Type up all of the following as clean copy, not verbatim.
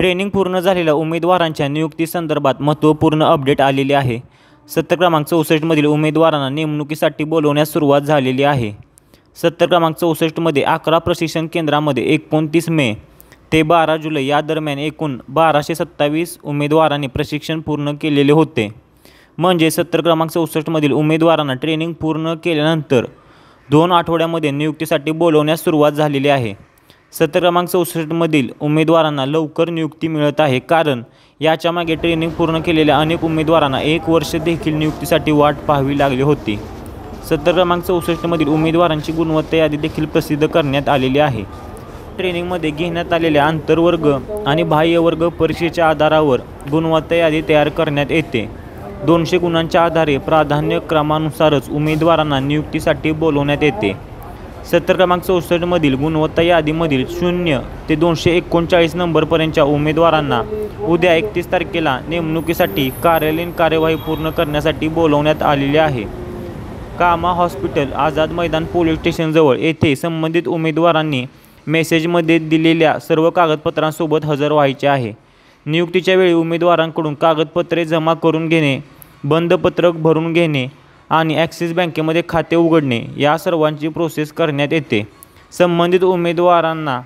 Training पूर्ण झालेल्या उमेदवारांच्या नियुक्तीसंदर्भात महत्त्वपूर्ण अपडेट आलेले आहे। सत्र क्रमांक 64 मधील उमेदवारांना नेमणुकीसाठी बोलवण्यास सुरुवात झालेली आहे। सत्र क्रमांक 64 मध्ये 11 प्रशिक्षण केंद्रांमध्ये 29 मे ते 12 जुलै या दरम्यान एकूण 1227 उमेदवारांनी प्रशिक्षण पूर्ण केलेले होते। म्हणजे सत्र क्रमांक 64 मधील उमेदवारांना ट्रेनिंग पूर्ण केल्यानंतर 2 आठवड्यामध्ये नियुक्तीसाठी बोलवण्यास सुरुवात झालेली आहे। सत्र क्रमांक 64 मधील उमेदवारांना लवकर नियुक्ती मिळत आहे, कारण याच्या मागे ट्रेनिंग पूर्ण केलेल्या अनेक उमेदवारांना 1 वर्ष देखील नियुक्तीसाठी वाट पाहावी लागली होती। सत्र क्रमांक 64 मधील उमेदवारांची गुणवत्ता यादी देखील प्रसिद्ध करण्यात आलेली आहे। ट्रेनिंगमध्ये घेण्यात आलेल्या आंतरवर्ग आणि बाह्यवर्ग परीक्षेच्या आधारावर गुणवत्ता यादी तयार करण्यात येते। 200 गुणांच्या आधारे प्राधान्यक्रमानुसारच उमेदवारांना नियुक्तीसाठी बोलवण्यात येते। सत्र क्रमांक 64 मधील गुणवत्ता यादीमधील 0 ते 239 नंबरपर्यंतच्या उमेदवारांना उद्या 31 तारखेला नेमणुकीसाठी कार्यालयीन कार्यवाही पूर्ण करण्यासाठी बोलवण्यात आलेले आहे। कामा हॉस्पिटल, आझाद मैदान पोलीस स्टेशनजवळ येथे संबंधित उमेदवारांनी मेसेजमध्ये दिलेल्या सर्व कागदपत्रांसोबत हजर व्हायचे आहे। नियुक्तीच्या वेळी उमेदवारांकडून कागदपत्रे जमा करून घेणे, बंधपत्रक भरून घेणे आणि ॲक्सिस बँकेमध्ये खाते उघडणे या सर्वांची प्रोसेस करण्यात येते। संबंधित उमेदवारांना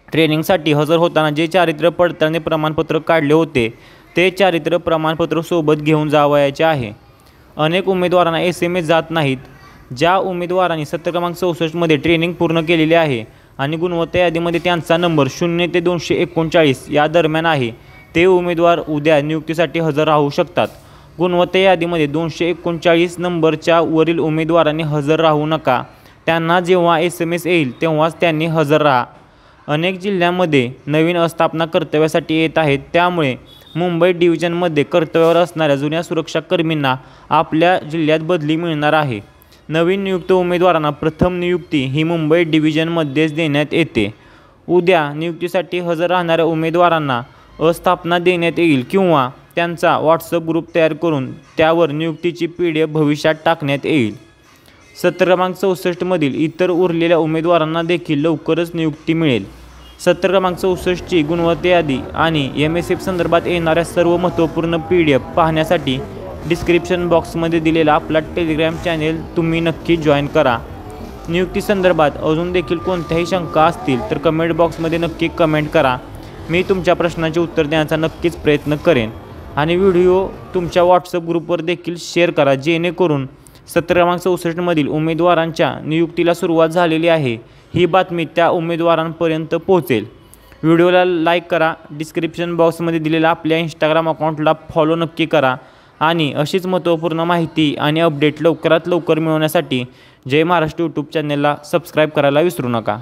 ट्रेनिंगसाठी हजर होताना जे चारित्र्य पडताळणी प्रमाणपत्र काढले होते ते चारित्र्य प्रमाणपत्र सोबत घेऊन जावयाचे आहे। अनेक उमेदवारांना SMS जात नाहीत। ज्या उमेदवारांनी सत्र क्रमांक 64 मध्ये ट्रेनिंग पूर्ण केलेले आहे आणि गुणवत्ता यादीमध्ये त्यांचा नंबर 0 ते 239 या दरम्यान आहे, ते उमेदवार उद्या नियुक्तीसाठी हजर राहू शकतात। गुणवत्ता यादीमध्ये 239 नंबरच्या वरील उमेदवारांनी हजर राहू नका। त्यांना जेव्हा SMS येईल तेव्हाच त्यांनी हजर राहा। अनेक जिल्ह्यांमध्ये नवीन आस्थापना कर्तव्यासाठी येत आहेत, त्यामुळे मुंबई डिव्हिजनमध्ये कर्तव्यावर असणाऱ्या जुन्या सुरक्षाकर्मींना आपल्या जिल्ह्यात बदली मिळणार आहे। नवीन नियुक्त उमेदवारांना प्रथम नियुक्ती ही मुंबई डिव्हिजनमध्येच देण्यात येते। उद्या नियुक्तीसाठी हजर राहणाऱ्या उमेदवारांना आस्थापना देण्यात येईल किंवा त्यांचा व्हॉट्सअप ग्रुप तयार करून त्यावर नियुक्तीची PDF भविष्यात टाकण्यात येईल। सत्र क्रमांक 64 मधील इतर उरलेल्या उमेदवारांना देखील लवकरच नियुक्ती मिळेल। सत्र क्रमांक 64 ची गुणवत्ता यादी आणि MSF संदर्भात येणाऱ्या सर्व महत्त्वपूर्ण PDF पाहण्यासाठी डिस्क्रिप्शन बॉक्समध्ये दिलेला आपला टेलिग्राम चॅनेल तुम्ही नक्की जॉईन करा। नियुक्तीसंदर्भात अजून देखील कोणत्याही शंका असतील तर कमेंट बॉक्समध्ये नक्की कमेंट करा। मी तुमच्या प्रश्नांचे उत्तर देण्याचा नक्कीच प्रयत्न करेन आणि व्हिडिओ तुमच्या व्हॉट्सअप ग्रुपवर देखील शेअर करा, जेणेकरून सत्र क्रमांक 64 मधील उमेदवारांच्या नियुक्तीला सुरुवात झालेली आहे ही बातमी त्या उमेदवारांपर्यंत पोहोचेल। व्हिडिओला लाईक करा, डिस्क्रिप्शन बॉक्समध्ये दिलेल्या आपल्या इंस्टाग्राम अकाउंटला फॉलो नक्की करा आणि अशीच महत्त्वपूर्ण माहिती आणि अपडेट लवकरात लवकर मिळवण्यासाठी जय महाराष्ट्र यूट्यूब चॅनलला सबस्क्राईब करायला विसरू नका।